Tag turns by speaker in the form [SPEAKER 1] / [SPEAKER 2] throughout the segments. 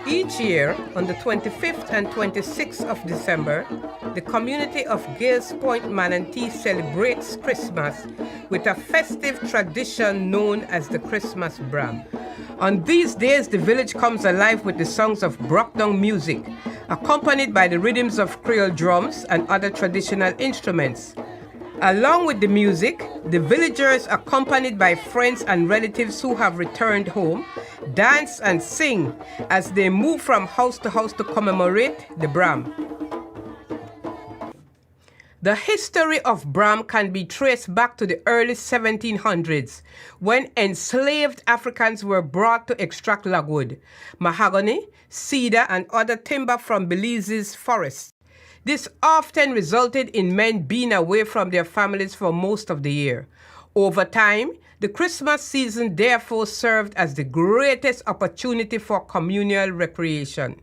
[SPEAKER 1] Each year, on the 25th and 26th of December, the community of Gales Point Manatee celebrates Christmas with a festive tradition known as the Christmas Bram. On these days, the village comes alive with the songs of Brockdown music, accompanied by the rhythms of Kriol drums and other traditional instruments. Along with the music, the villagers, accompanied by friends and relatives who have returned home, dance and sing as they move from house to commemorate the Bram. The history of Bram can be traced back to the early 1700s, when enslaved Africans were brought to extract logwood, mahogany, cedar, and other timber from Belize's forests. This often resulted in men being away from their families for most of the year. Over time, the Christmas season therefore served as the greatest opportunity for communal recreation.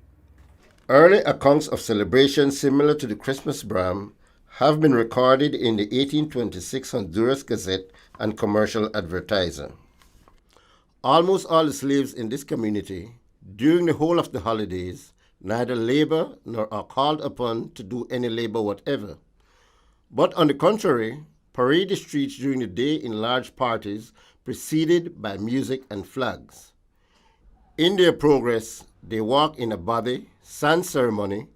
[SPEAKER 2] Early accounts of celebrations similar to the Christmas Bram have been recorded in the 1826 Honduras Gazette and Commercial Advertiser. Almost all the slaves in this community, during the whole of the holidays, neither labor nor are called upon to do any labor whatever, but on the contrary, parade the streets during the day in large parties preceded by music and flags. In their progress, they walk in a body, sans ceremony,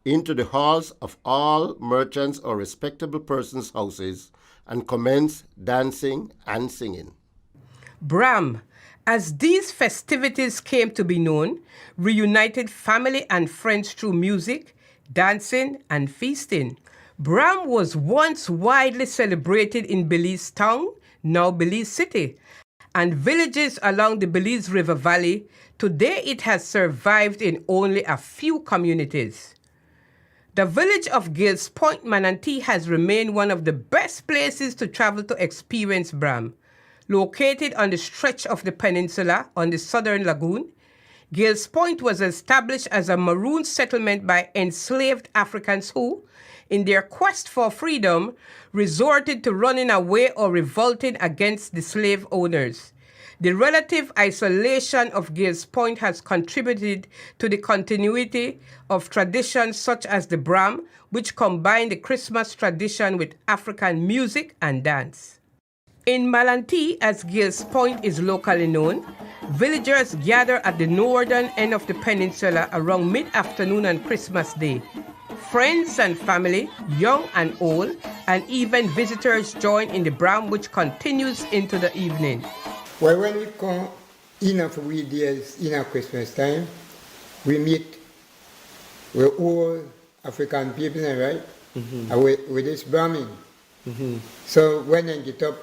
[SPEAKER 2] into the halls of all merchants or respectable persons' houses and commence dancing and singing.
[SPEAKER 1] Bram, as these festivities came to be known, reunited family and friends through music, dancing, and feasting. Bram was once widely celebrated in Belize town, now Belize city, and villages along the Belize River Valley. Today it has survived in only a few communities. The village of Gales Point Manatee has remained one of the best places to travel to experience Bram. Located on the stretch of the peninsula on the southern lagoon, Gales Point was established as a maroon settlement by enslaved Africans who, in their quest for freedom, resorted to running away or revolting against the slave owners. The relative isolation of Gales Point has contributed to the continuity of traditions such as the Bram, which combine the Christmas tradition with African music and dance. In Manatee, as Gales Point is locally known, villagers gather at the northern end of the peninsula around mid-afternoon on Christmas Day. Friends and family, young and old, and even visitors join in the Bram, which continues into the evening.
[SPEAKER 3] Well, when we come in of weekdays in Christmas time, we meet with all African people, right? Mm-hmm. And with this Brahmin. Mm-hmm. So when they get up,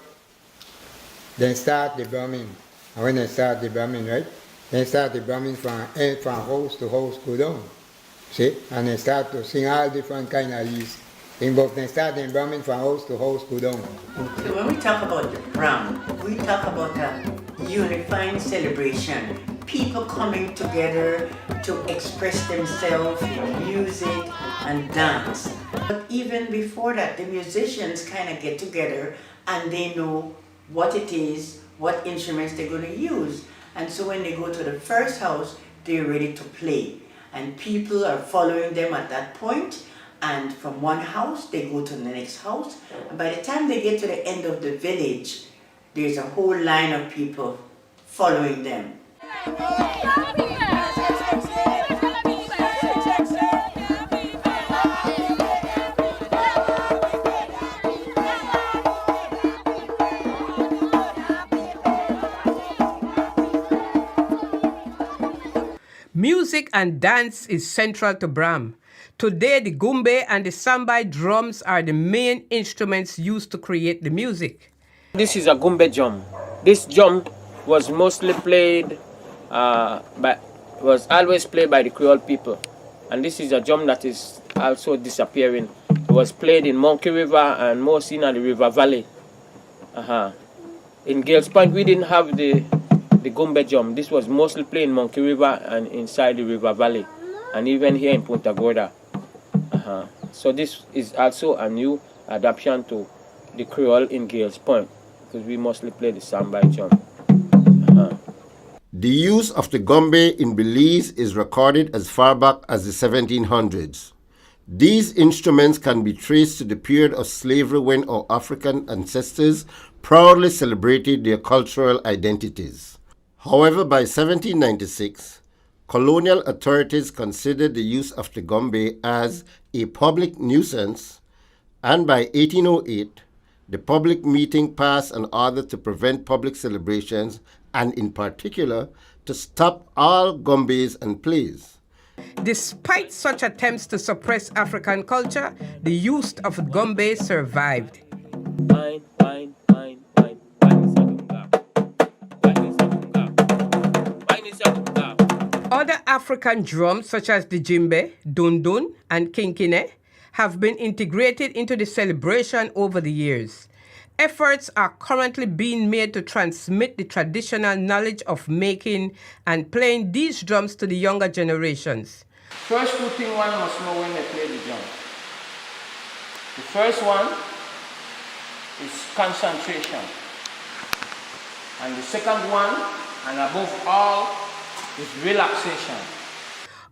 [SPEAKER 3] then start the Brahmin. And when they start the Brahmin, right? They start the Brahmin from house to house go down. See? And they start to sing all different kind of these things. But they start the Brahmin from house to house go down.
[SPEAKER 4] So when we talk about the Bram, we talk about a unifying celebration. People coming together to express themselves in music and dance. But even before that, the musicians kind of get together and they know what it is, what instruments they're going to use. And so when they go to the first house, they're ready to play. And people are following them at that point. And from one house, they go to the next house. And by the time they get to the end of the village, there's a whole line of people following them.
[SPEAKER 1] Music and dance is central to Bram. Today, the gumbe and the sambai drums are the main instruments used to create the music.
[SPEAKER 5] This is a gumbe drum. This drum was mostly played, was always played by the Creole people. And this is a drum that is also disappearing. It was played in Monkey River and mostly in the River Valley. In Gales Point, we didn't have the gumbe drum. This was mostly played in Monkey River and inside the River Valley, and even here in Punta Gorda. So this is also a new adaptation to the Creole in Gales Point, because we mostly play the sambai drum.
[SPEAKER 2] The use of the gombe in Belize is recorded as far back as the 1700s. These instruments can be traced to the period of slavery when our African ancestors proudly celebrated their cultural identities. However, by 1796, colonial authorities considered the use of the gombe as a public nuisance, and by 1808, the public meeting passed an order to prevent public celebrations and, in particular, to stop all gombes and plays.
[SPEAKER 1] Despite such attempts to suppress African culture, the use of gombe survived. Other African drums such as the djembe, dundun, and kinkine have been integrated into the celebration over the years. Efforts are currently being made to transmit the traditional knowledge of making and playing these drums to the younger generations.
[SPEAKER 5] First two things one must know when they play the drum. The first one is concentration. And the second one, and above all, is relaxation.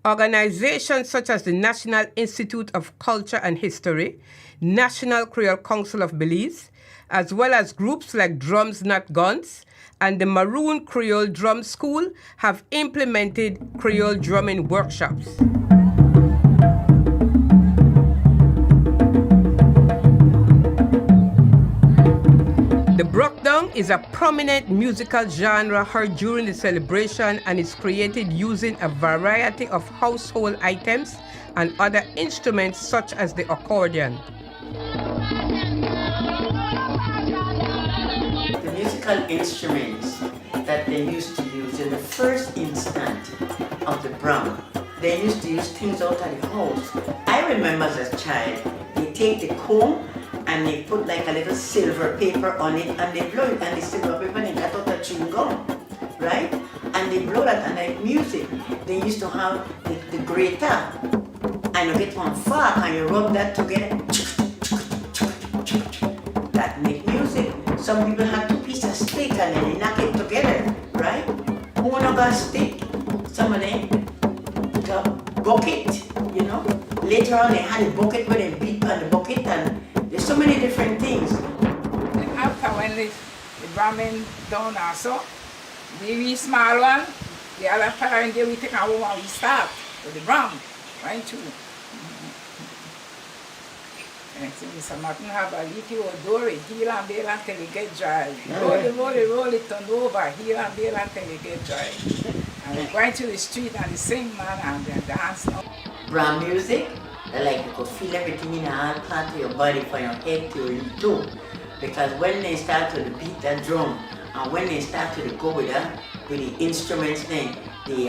[SPEAKER 1] Organizations such as the National Institute of Culture and History, National Kriol Culture of Belize, as well as groups like Drums Not Guns and the Maroon Creole Drum School have implemented Creole drumming workshops. The breakdown is a prominent musical genre heard during the celebration and is created using a variety of household items and other instruments such as the accordion.
[SPEAKER 4] The musical instruments that they used to use in the first instant of the Bram, they used to use things out of the house. I remember as a child, they take the comb and they put like a little silver paper on it and they blow it, and the silver paper they got out a chewing gum, right? And they blow that and like music. They used to have the grater and you get one fork and you rub that together. That make music. Some people have two pieces of stick and then they knock it together, right? Who no got stick? Some of them got bucket, you know? Later on they had a bucket where they beat on the bucket, and there's so many different things.
[SPEAKER 6] After when the Brahmin done also, the wee small one, the other fella in there we take our home and we start with the Bram, right too. And so we some Martin have a leaky or door it, heel and bail until it get dry. Roll it, turn over, heel and bail until it get dry. And we go into the street and the sing man and then dance now.
[SPEAKER 4] Bram music, like you could feel everything in all part of your body, from your head to your toe. Because when they start to beat that drum, and when they start to go with the instruments, then the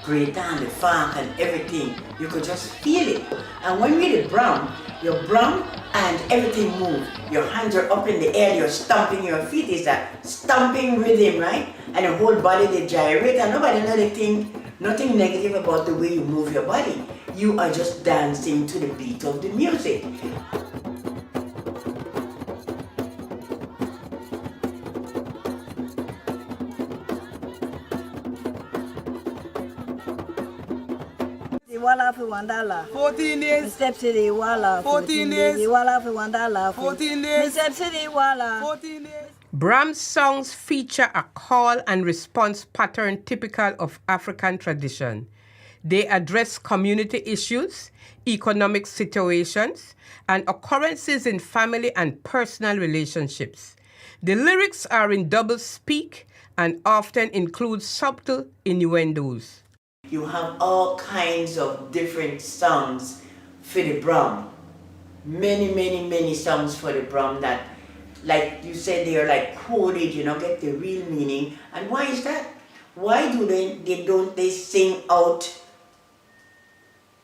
[SPEAKER 4] grater and the fork and everything, you could just feel it. And when you the Bram, your Bram and everything move. Your hands are up in the air, you're stomping your feet. Is that stomping rhythm, right? And the whole body they gyrate, and nobody knows anything. Nothing negative about the way you move your body. You are just dancing to the beat of the music.
[SPEAKER 7] Wala for $1.
[SPEAKER 8] 14 days.
[SPEAKER 7] Step City Wala.
[SPEAKER 8] 14 days.
[SPEAKER 7] Wala for $1.
[SPEAKER 8] 14 days.
[SPEAKER 7] Step City Wala.
[SPEAKER 8] 14 days.
[SPEAKER 1] Bram's songs feature a call and response pattern typical of African tradition. They address community issues, economic situations, and occurrences in family and personal relationships. The lyrics are in double speak and often include subtle innuendos.
[SPEAKER 4] You have all kinds of different songs for the Bram. Many songs for the Bram that, like you said, they are like coded, you know, get the real meaning. And why is that? Why do they sing out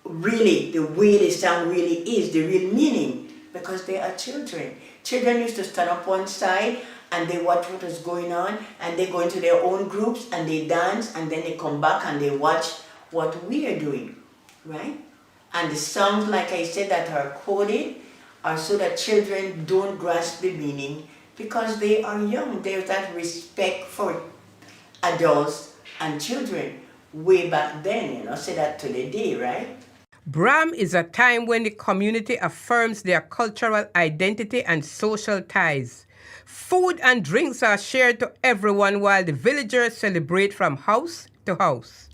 [SPEAKER 4] really the way the song really is, the real meaning? Because they are children. Children used to stand up one side and they watch what is going on, and they go into their own groups and they dance, and then they come back and they watch what we are doing, right? And the songs, like I said, that are coded are so that children don't grasp the meaning because they are young. There's that respect for adults and children way back then, say that to the day, right?
[SPEAKER 1] Bram is a time when the community affirms their cultural identity and social ties. Food and drinks are shared to everyone while the villagers celebrate from house to house.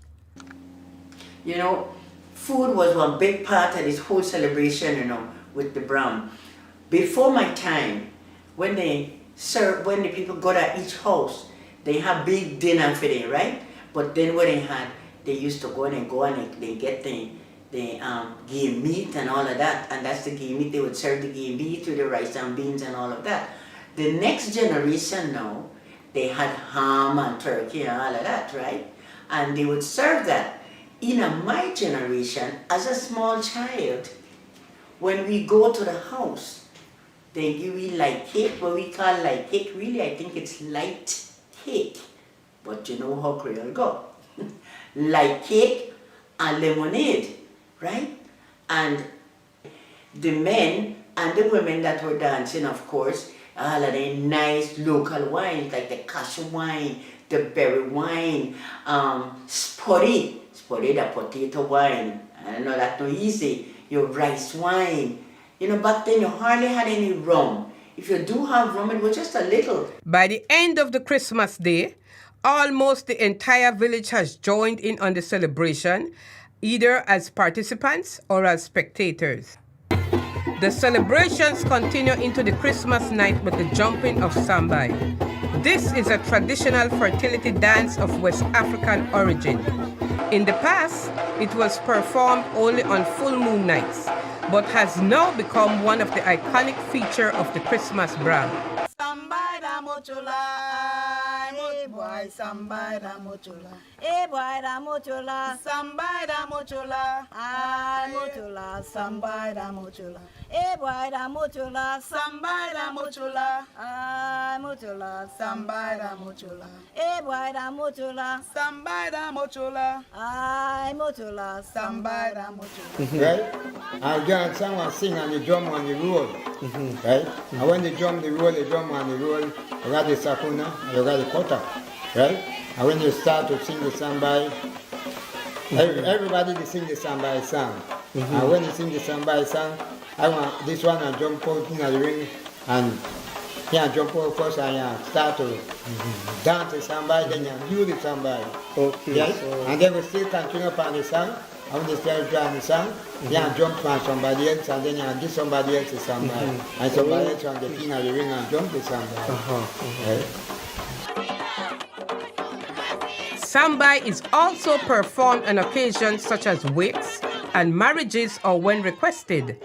[SPEAKER 4] Food was one big part of this whole celebration, with the Bram. Before my time, when the people go to each house, they have big dinner for them, right? But then what they used to go and they get the game meat and all of that, and that's the game meat. They would serve the game meat with the rice and beans and all of that. The next generation now, they had ham and turkey and all of that, right? And they would serve that. In my generation, as a small child, when we go to the house, they give me light cake, what we call light cake. Really, I think it's light cake. But you know how Kriol go. Light cake and lemonade, right? And the men and the women that were dancing, of course, all of the nice local wines, like the cashew wine, the berry wine, spotty, the potato wine. I know that's not easy. Your rice wine. Back then you hardly had any rum. If you do have rum, it was just a little.
[SPEAKER 1] By the end of the Christmas day, almost the entire village has joined in on the celebration, either as participants or as spectators. The celebrations continue into the Christmas night with the jumping of sambai. This is a traditional fertility dance of West African origin. In the past, it was performed only on full moon nights, but has now become one of the iconic features of the Christmas Bram.
[SPEAKER 7] Sambai da mochula, eh boy, sambai da mochula, eh boy da mochula, sambai da mochula, ah mochula, sambai da mochula, eh boy da mochula, sambai da mochula, ah mochula, sambai da mochula, eh boy da mochula, sambai da mochula, ah mochula, sambai da mochula.
[SPEAKER 3] Right? And John someone sing on the drum on the road. Right? And when they drum on the roll, you got the sakuna, you got the kota. Right? And when you start to sing the sambai, everybody they sing the sambai song. And when you sing the sambai song, I want this one and jump out in the ring and jump out first and start to dance the sambai, then you do the sambai.
[SPEAKER 2] Okay.
[SPEAKER 3] Right?
[SPEAKER 2] So
[SPEAKER 3] And then we still continue upon the song. And when they start drawing the song, jump on somebody else and then you give somebody else the sambai. And somebody else on the thing of the ring and jump the sambai. Right?
[SPEAKER 1] Sambai is also performed on occasions such as wakes and marriages or when requested.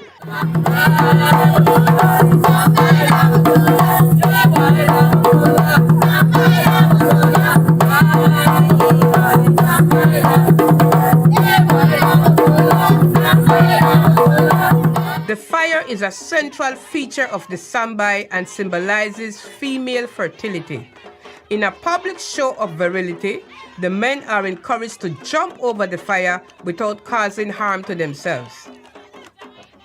[SPEAKER 1] The fire is a central feature of the Sambai and symbolizes female fertility. In a public show of virility, the men are encouraged to jump over the fire without causing harm to themselves.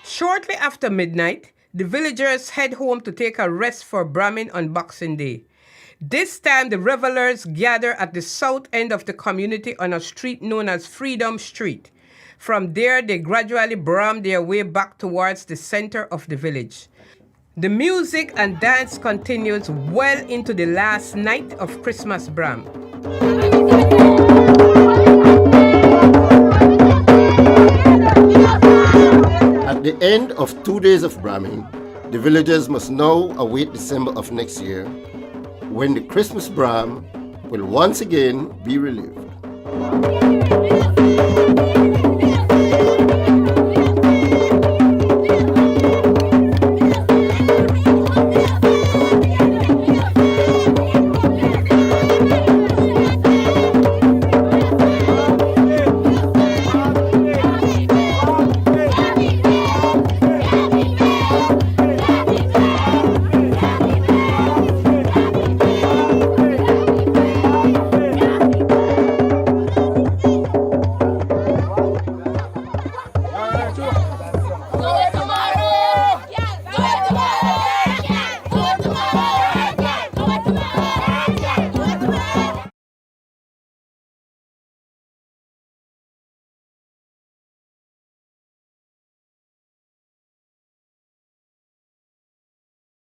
[SPEAKER 1] Shortly after midnight, the villagers head home to take a rest for Brahmin on Boxing Day. This time, the revelers gather at the south end of the community on a street known as Freedom Street. From there, they gradually bram their way back towards the center of the village. The music and dance continues well into the last night of Christmas Bram.
[SPEAKER 2] at the end of 2 days of Brahmin, the villagers must now await December of next year, when the Christmas Bram will once again be relieved.